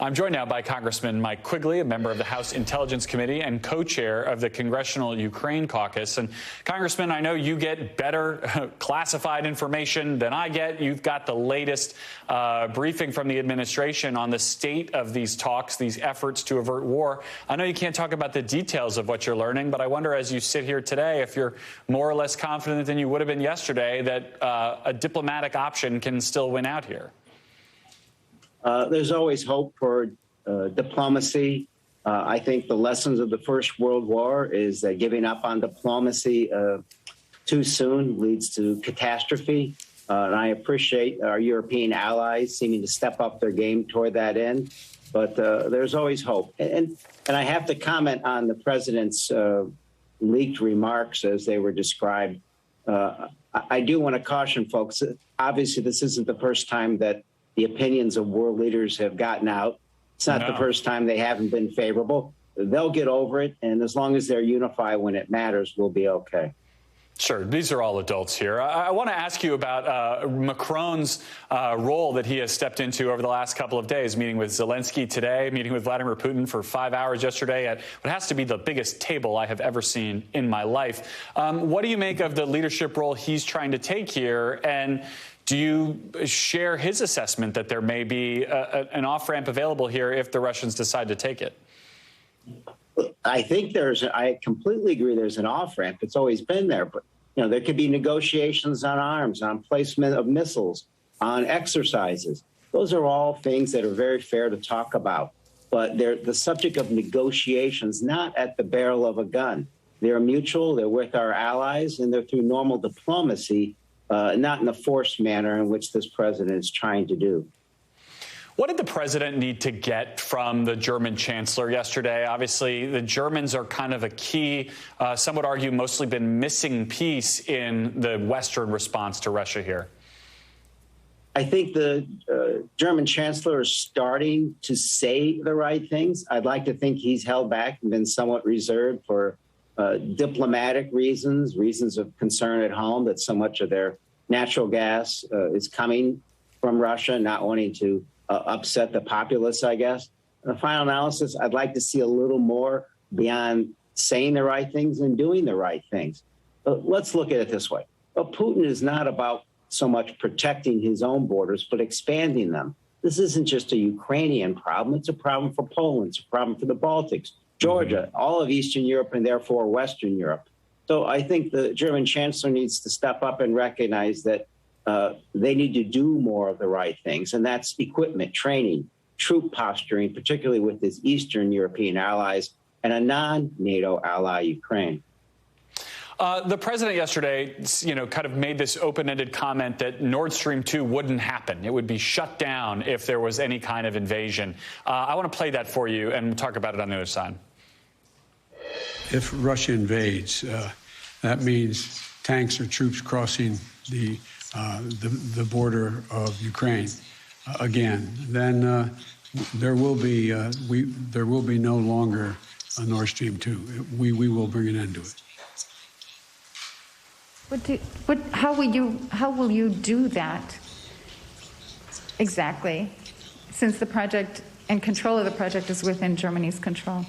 I'm joined now by Congressman Mike Quigley, a member of the House Intelligence Committee and co-chair of the Congressional Ukraine Caucus. And Congressman, I know you get better classified information than I get. You've got the latest briefing from the administration on the state of these talks, these efforts to avert war. I know you can't talk about the details of what you're learning, but I wonder, as you sit here today, if you're more or less confident than you would have been yesterday that a diplomatic option can still win out here. There's always hope for diplomacy. I think the lessons of the First World War is that giving up on diplomacy too soon leads to catastrophe. And I appreciate our European allies seeming to step up their game toward that end. But there's always hope. And I have to comment on the president's leaked remarks as they were described. I do want to caution folks. Obviously, this isn't the first time that the opinions of world leaders have gotten out. It's not the first time they haven't been favorable. They'll get over it. And as long as they're unified when it matters, we'll be okay. Sure. These are all adults here. I want to ask you about Macron's role that he has stepped into over the last couple of days, meeting with Zelensky today, meeting with Vladimir Putin for 5 hours yesterday at what has to be the biggest table I have ever seen in my life. What do you make of the leadership role he's trying to take here? And do you share his assessment that there may be an off-ramp available here if the Russians decide to take it? I think I completely agree there's an off-ramp. It's always been there. But, there could be negotiations on arms, on placement of missiles, on exercises. Those are all things that are very fair to talk about. But they're the subject of negotiations, not at the barrel of a gun. They're mutual. They're with our allies, and they're through normal diplomacy. Not in the forced manner in which this president is trying to do. What did the president need to get from the German chancellor yesterday? Obviously, the Germans are kind of a key, some would argue, mostly been missing piece in the Western response to Russia here. I think the German chancellor is starting to say the right things. I'd like to think he's held back and been somewhat reserved for diplomatic reasons of concern at home that so much of their natural gas is coming from Russia, not wanting to upset the populace, I guess. In the final analysis, I'd like to see a little more beyond saying the right things and doing the right things. Let's look at it this way. Putin is not about so much protecting his own borders, but expanding them. This isn't just a Ukrainian problem. It's a problem for Poland. It's a problem for the Baltics, Georgia, all of Eastern Europe, and therefore Western Europe. So I think the German chancellor needs to step up and recognize that they need to do more of the right things, and that's equipment, training, troop posturing, particularly with his Eastern European allies and a non-NATO ally, Ukraine. The president yesterday, kind of made this open-ended comment that Nord Stream 2 wouldn't happen. It would be shut down if there was any kind of invasion. I want to play that for you and talk about it on the other side. If Russia invades, that means tanks or troops crossing the border of Ukraine again. Then there will be no longer a Nord Stream 2. We will bring an end to it. How will you do that exactly, since the project and control of the project is within Germany's control?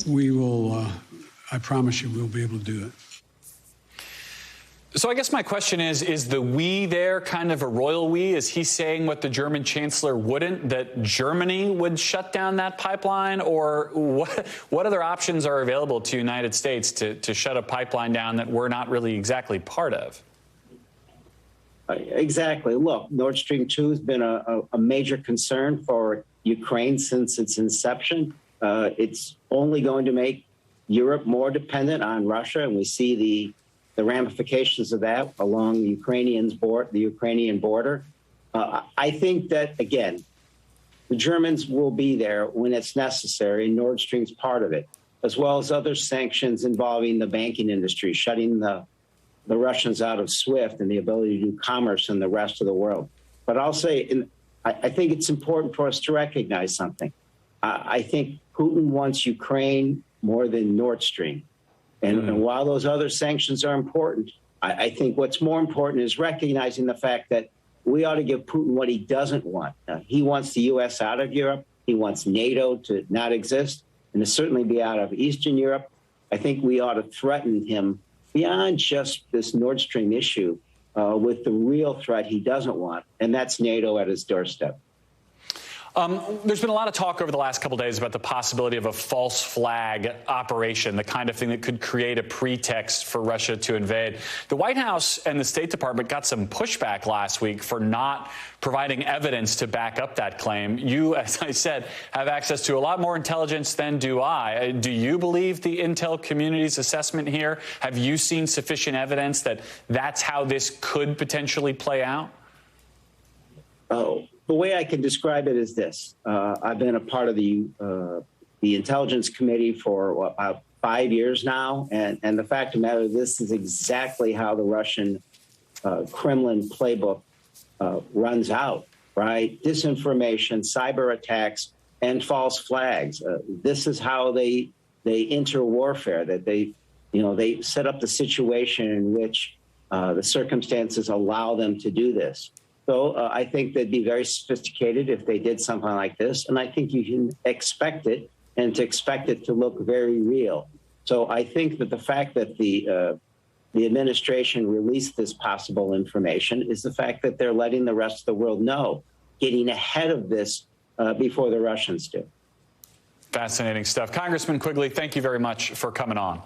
We will, I promise you, we'll be able to do it. So I guess my question is the we there kind of a royal we? Is he saying what the German chancellor wouldn't, that Germany would shut down that pipeline? Or what other options are available to the United States to shut a pipeline down that we're not really exactly part of? Exactly. Look, Nord Stream 2 has been a major concern for Ukraine since its inception. It's only going to make Europe more dependent on Russia, and we see the ramifications of that along the Ukrainian border. I think that, again, the Germans will be there when it's necessary, and Nord Stream's part of it, as well as other sanctions involving the banking industry, shutting the Russians out of SWIFT and the ability to do commerce in the rest of the world. But I'll say, I think it's important for us to recognize something. I think Putin wants Ukraine more than Nord Stream. And while those other sanctions are important, I think what's more important is recognizing the fact that we ought to give Putin what he doesn't want. He wants the U.S. out of Europe. He wants NATO to not exist and to certainly be out of Eastern Europe. I think we ought to threaten him beyond just this Nord Stream issue with the real threat he doesn't want, and that's NATO at his doorstep. There's been a lot of talk over the last couple of days about the possibility of a false flag operation, the kind of thing that could create a pretext for Russia to invade. The White House and the State Department got some pushback last week for not providing evidence to back up that claim. You, as I said, have access to a lot more intelligence than do I. Do you believe the intel community's assessment here? Have you seen sufficient evidence that that's how this could potentially play out? Oh. The way I can describe it is this. I've been a part of the Intelligence Committee for about 5 years now. And the fact of the matter, this is exactly how the Russian Kremlin playbook runs out, right? Disinformation, cyber attacks, and false flags. This is how they enter warfare, that they set up the situation in which the circumstances allow them to do this. So I think they'd be very sophisticated if they did something like this. And I think you can expect it, and to expect it to look very real. So I think that the fact that the administration released this possible information is the fact that they're letting the rest of the world know, getting ahead of this before the Russians do. Fascinating stuff. Congressman Quigley, thank you very much for coming on.